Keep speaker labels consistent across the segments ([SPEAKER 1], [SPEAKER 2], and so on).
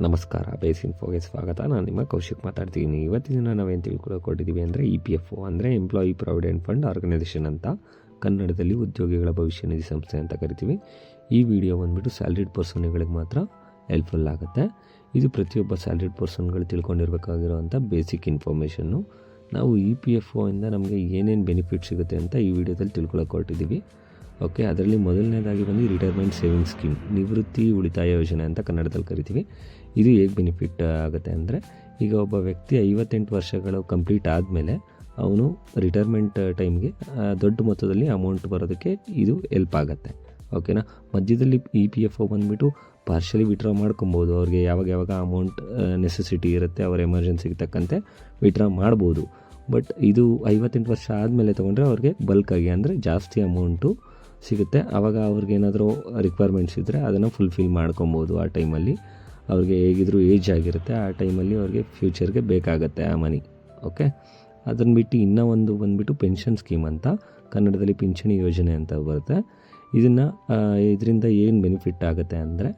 [SPEAKER 1] ನಮಸ್ಕಾರ, ಬೇಸ್ ಇನ್ಫೋಗೆ ಸ್ವಾಗತ. ನಾನು ನಿಮ್ಮ ಕೌಶಿಕ್ ಮಾತಾಡ್ತೀನಿ. ಇವತ್ತಿನ ದಿನ ನಾವೇನು ತಿಳ್ಕೊಟ್ಟಿದ್ದೀವಿ ಅಂದರೆ EPFO ಅಂದರೆ ಎಂಪ್ಲಾಯಿ ಪ್ರಾವಿಡೆಂಟ್ ಫಂಡ್ ಆರ್ಗನೈಸೇಷನ್ ಅಂತ, ಕನ್ನಡದಲ್ಲಿ ಉದ್ಯೋಗಿಗಳ ಭವಿಷ್ಯ ನಿಧಿ ಸಂಸ್ಥೆ ಅಂತ ಕರಿತೀವಿ. ಈ ವಿಡಿಯೋ ಬಂದುಬಿಟ್ಟು ಸ್ಯಾಲ್ರಿಡ್ ಪರ್ಸನ್ಗಳಿಗೆ ಮಾತ್ರ ಹೆಲ್ಪ್ಫುಲ್ ಆಗುತ್ತೆ. ಇದು ಪ್ರತಿಯೊಬ್ಬ ಸ್ಯಾಲ್ರಿಡ್ ಪರ್ಸನ್ಗಳು ತಿಳ್ಕೊಂಡಿರಬೇಕಾಗಿರೋವಂಥ ಬೇಸಿಕ್ ಇನ್ಫಾರ್ಮೇಷನ್ನು. ನಾವು EPFO ಇಂದ ನಮಗೆ ಏನೇನು ಬೆನಿಫಿಟ್ ಸಿಗುತ್ತೆ ಅಂತ ಈ ವಿಡಿಯೋದಲ್ಲಿ ತಿಳ್ಕೊಳ್ಳೋಕೆ ಹೊರಟಿದ್ದೀವಿ. ಓಕೆ, ಅದರಲ್ಲಿ ಮೊದಲನೇದಾಗಿ ಬಂದು ರಿಟೈರ್ಮೆಂಟ್ ಸೇವಿಂಗ್ ಸ್ಕೀಮ್, ನಿವೃತ್ತಿ ಉಳಿತಾಯ ಯೋಜನೆ ಅಂತ ಕನ್ನಡದಲ್ಲಿ ಕರಿತೀವಿ. ಇದು ಹೇಗೆ ಬೆನಿಫಿಟ್ ಆಗುತ್ತೆ ಅಂದರೆ, ಈಗ ಒಬ್ಬ ವ್ಯಕ್ತಿ 58 ವರ್ಷಗಳು ಕಂಪ್ಲೀಟ್ ಆದಮೇಲೆ ಅವನು ರಿಟೈರ್ಮೆಂಟ್ ಟೈಮ್ಗೆ ದೊಡ್ಡ ಮೊತ್ತದಲ್ಲಿ ಅಮೌಂಟ್ ಬರೋದಕ್ಕೆ ಇದು ಹೆಲ್ಪ್ ಆಗುತ್ತೆ. ಓಕೆನಾ. ಮಧ್ಯದಲ್ಲಿ EPFO ಬಂದುಬಿಟ್ಟು ಪಾರ್ಷಲಿ ವಿಡ್ರಾ ಮಾಡ್ಕೊಬೋದು. ಅವ್ರಿಗೆ ಯಾವಾಗ ಅಮೌಂಟ್ ನೆಸೆಸಿಟಿ ಇರುತ್ತೆ, ಅವರ ಎಮರ್ಜೆನ್ಸಿಗೆ ತಕ್ಕಂತೆ ವಿಡ್ರಾ ಮಾಡ್ಬೋದು. ಬಟ್ ಇದು 58 ವರ್ಷ ಆದಮೇಲೆ ತೊಗೊಂಡ್ರೆ ಅವ್ರಿಗೆ ಬಲ್ಕಾಗಿ ಅಂದರೆ ಜಾಸ್ತಿ ಅಮೌಂಟು ಸಿಗುತ್ತೆ. ಆವಾಗ ಅವ್ರಿಗೇನಾದರೂ ರಿಕ್ವೈರ್ಮೆಂಟ್ಸ್ ಇದ್ದರೆ ಅದನ್ನು ಫುಲ್ಫಿಲ್ ಮಾಡ್ಕೊಬೋದು. ಆ ಟೈಮಲ್ಲಿ ಅವ್ರಿಗೆ ಹೇಗಿದ್ರೂ ಏಜ್ ಆಗಿರುತ್ತೆ, ಆ ಟೈಮಲ್ಲಿ ಅವ್ರಿಗೆ ಫ್ಯೂಚರ್ಗೆ ಬೇಕಾಗತ್ತೆ ಆ ಮನಿ. ಓಕೆ, ಅದನ್ನು ಬಿಟ್ಟು ಇನ್ನೂ ಒಂದು ಬಂದುಬಿಟ್ಟು ಪೆನ್ಷನ್ ಸ್ಕೀಮ್ ಅಂತ, ಕನ್ನಡದಲ್ಲಿ ಪಿಂಚಣಿ ಯೋಜನೆ ಅಂತ ಬರುತ್ತೆ. ಇದರಿಂದ ಏನು ಬೆನಿಫಿಟ್ ಆಗುತ್ತೆ ಅಂದರೆ,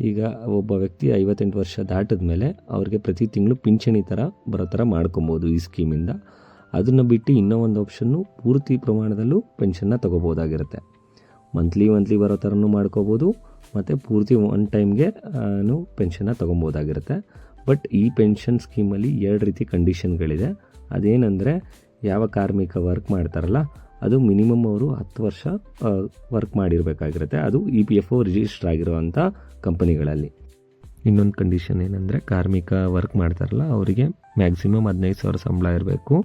[SPEAKER 1] ಈಗ ಒಬ್ಬ ವ್ಯಕ್ತಿ 58 ವರ್ಷ ದಾಟಿದ ಮೇಲೆ ಅವ್ರಿಗೆ ಪ್ರತಿ ತಿಂಗಳು ಪಿಂಚಣಿ ಥರ ಬರೋ ಥರ ಮಾಡ್ಕೊಬೋದು ಈ ಸ್ಕೀಮಿಂದ. ಅದನ್ನು ಬಿಟ್ಟು ಇನ್ನೂ ಒಂದು ಆಪ್ಷನ್ನು, ಪೂರ್ತಿ ಪ್ರಮಾಣದಲ್ಲೂ ಪೆನ್ಷನ್ನ ತೊಗೋಬೋದಾಗಿರುತ್ತೆ. ಮಂತ್ಲಿ ಬರೋ ಥರನೂ ಮಾಡ್ಕೋಬೋದು, ಮತ್ತು ಪೂರ್ತಿ ಒನ್ ಟೈಮ್ಗೆ ಪೆನ್ಷನ್ನ ತೊಗೊಬೋದಾಗಿರುತ್ತೆ. ಬಟ್ ಈ ಪೆನ್ಷನ್ ಸ್ಕೀಮಲ್ಲಿ 2 ರೀತಿ ಕಂಡೀಷನ್ಗಳಿದೆ. ಅದೇನೆಂದರೆ, ಯಾವ ಕಾರ್ಮಿಕ ವರ್ಕ್ ಮಾಡ್ತಾರಲ್ಲ, ಅದು ಮಿನಿಮಮ್ ಅವರು 10 ವರ್ಷ ವರ್ಕ್ ಮಾಡಿರಬೇಕಾಗಿರುತ್ತೆ. ಅದು EPFO ರಿಜಿಸ್ಟರ್ ಆಗಿರೋವಂಥ ಕಂಪನಿಗಳಲ್ಲಿ. ಇನ್ನೊಂದು ಕಂಡೀಷನ್ ಏನಂದರೆ, ಕಾರ್ಮಿಕ ವರ್ಕ್ ಮಾಡ್ತಾರಲ್ಲ ಅವರಿಗೆ ಮ್ಯಾಕ್ಸಿಮಮ್ 15,000 ಸಂಬಳ ಇರಬೇಕು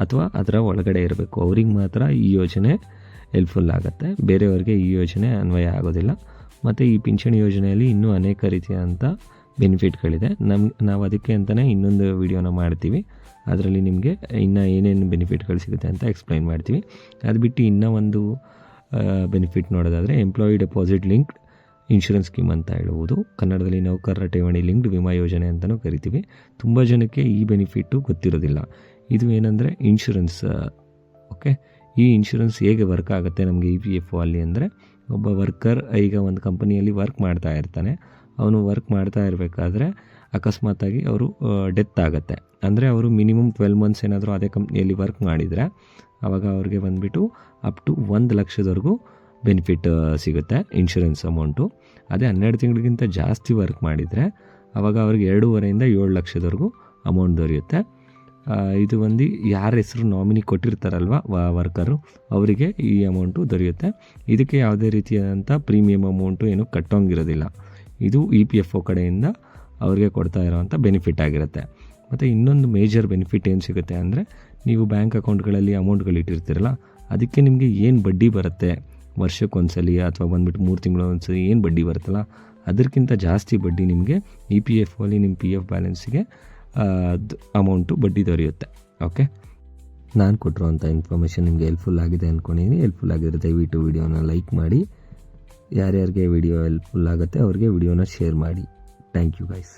[SPEAKER 1] ಅಥವಾ ಅದರ ಒಳಗಡೆ ಇರಬೇಕು. ಅವ್ರಿಗೆ ಮಾತ್ರ ಈ ಯೋಜನೆ ಹೆಲ್ಪ್ಫುಲ್ ಆಗುತ್ತೆ, ಬೇರೆಯವ್ರಿಗೆ ಈ ಯೋಜನೆ ಅನ್ವಯ ಆಗೋದಿಲ್ಲ. ಮತ್ತು ಈ ಪಿಂಚಣಿ ಯೋಜನೆಯಲ್ಲಿ ಇನ್ನೂ ಅನೇಕ ರೀತಿಯಾದಂಥ ಬೆನಿಫಿಟ್ಗಳಿದೆ. ನಾವು ಅದಕ್ಕೆ ಅಂತಲೇ ಇನ್ನೊಂದು ವಿಡಿಯೋನ ಮಾಡ್ತೀವಿ. ಅದರಲ್ಲಿ ನಿಮಗೆ ಇನ್ನೂ ಏನೇನು ಬೆನಿಫಿಟ್ಗಳು ಸಿಗುತ್ತೆ ಅಂತ ಎಕ್ಸ್ಪ್ಲೈನ್ ಮಾಡ್ತೀವಿ. ಅದು ಬಿಟ್ಟು ಇನ್ನೂ ಒಂದು ಬೆನಿಫಿಟ್ ನೋಡೋದಾದರೆ, employee deposit linked insurance scheme ಅಂತ ಹೇಳುವುದು, ಕನ್ನಡದಲ್ಲಿ ನೌಕರರ ಠೇವಣಿ ಲಿಂಕ್ಡ್ ವಿಮಾ ಯೋಜನೆ ಅಂತಲೂ ಕರಿತೀವಿ. ತುಂಬ ಜನಕ್ಕೆ ಈ ಬೆನಿಫಿಟ್ಟು ಗೊತ್ತಿರೋದಿಲ್ಲ. ಇದು ಏನಂದರೆ ಇನ್ಶೂರೆನ್ಸ್. ಓಕೆ, ಈ ಇನ್ಶೂರೆನ್ಸ್ ಹೇಗೆ ವರ್ಕ್ ಆಗುತ್ತೆ ನಮಗೆ EPFO ಅಲ್ಲಿ ಅಂದರೆ, ಒಬ್ಬ ವರ್ಕರ್ ಈಗ ಒಂದು ಕಂಪನಿಯಲ್ಲಿ ವರ್ಕ್ ಮಾಡ್ತಾ ಇರ್ತಾನೆ. ಅವನು ವರ್ಕ್ ಮಾಡ್ತಾ ಇರಬೇಕಾದ್ರೆ ಅಕಸ್ಮಾತಾಗಿ ಅವರು ಡೆತ್ ಆಗುತ್ತೆ ಅಂದರೆ, ಅವರು ಮಿನಿಮಮ್ 12 ಮಂತ್ಸ್ ಏನಾದರೂ ಅದೇ ಕಂಪ್ನಿಯಲ್ಲಿ ವರ್ಕ್ ಮಾಡಿದರೆ ಆವಾಗ ಅವ್ರಿಗೆ ಬಂದುಬಿಟ್ಟು ಅಪ್ ಟು 1 ಲಕ್ಷದವರೆಗೂ ಬೆನಿಫಿಟ್ ಸಿಗುತ್ತೆ ಇನ್ಶೂರೆನ್ಸ್ ಅಮೌಂಟು. ಅದೇ 12 ತಿಂಗಳಿಗಿಂತ ಜಾಸ್ತಿ ವರ್ಕ್ ಮಾಡಿದರೆ ಆವಾಗ ಅವ್ರಿಗೆ 2.5 7 ಲಕ್ಷದವರೆಗೂ ಅಮೌಂಟ್ ದೊರೆಯುತ್ತೆ. ಇದು ಬಂದು ಯಾರ ಹೆಸರು ನಾಮಿನಿ ಕೊಟ್ಟಿರ್ತಾರಲ್ವ ವರ್ಕರು, ಅವರಿಗೆ ಈ ಅಮೌಂಟು ದೊರೆಯುತ್ತೆ. ಇದಕ್ಕೆ ಯಾವುದೇ ರೀತಿಯಾದಂಥ ಪ್ರೀಮಿಯಮ್ ಅಮೌಂಟು ಏನು ಕಟ್ಟೋಂಗಿರೋದಿಲ್ಲ. ಇದು EPFO ಕಡೆಯಿಂದ ಅವ್ರಿಗೆ ಕೊಡ್ತಾ ಇರೋವಂಥ ಬೆನಿಫಿಟ್ ಆಗಿರುತ್ತೆ. ಮತ್ತು ಇನ್ನೊಂದು ಮೇಜರ್ ಬೆನಿಫಿಟ್ ಏನು ಸಿಗುತ್ತೆ ಅಂದರೆ, ನೀವು ಬ್ಯಾಂಕ್ ಅಕೌಂಟ್ಗಳಲ್ಲಿ ಅಮೌಂಟ್ಗಳು ಇಟ್ಟಿರ್ತೀರಲ್ಲ, ಅದಕ್ಕೆ ನಿಮಗೆ ಏನು ಬಡ್ಡಿ ಬರುತ್ತೆ ವರ್ಷಕ್ಕೊಂದ್ಸಲಿ ಅಥವಾ ಬಂದುಬಿಟ್ಟು 3 ತಿಂಗಳು ಒಂದ್ಸಲಿ ಏನು ಬಡ್ಡಿ ಬರುತ್ತಲ್ಲ, ಅದಕ್ಕಿಂತ ಜಾಸ್ತಿ ಬಡ್ಡಿ ನಿಮಗೆ EPFO ಅಲ್ಲಿ ನಿಮ್ಮ PF ಬ್ಯಾಲೆನ್ಸಿಗೆ ಅಮೌಂಟು ಬಡ್ಡಿ ದೊರೆಯುತ್ತೆ. ಓಕೆ, ನಾನು ಕೊಟ್ಟಿರೋಂಥ ಇನ್ಫಾರ್ಮೇಷನ್ ನಿಮಗೆ ಹೆಲ್ಪ್ಫುಲ್ ಆಗಿದೆ ಅಂದ್ಕೊಂಡಿದ್ದೀನಿ. ಹೆಲ್ಪ್ಫುಲ್ ಆಗಿದ್ರೆ ದಯವಿಟ್ಟು ವಿಡಿಯೋನ ಲೈಕ್ ಮಾಡಿ, ಯಾರ್ಯಾರಿಗೆ ವಿಡಿಯೋ ಹೆಲ್ಪ್ಫುಲ್ ಆಗುತ್ತೆ ಅವ್ರಿಗೆ ವಿಡಿಯೋನ ಶೇರ್ ಮಾಡಿ. Thank you guys.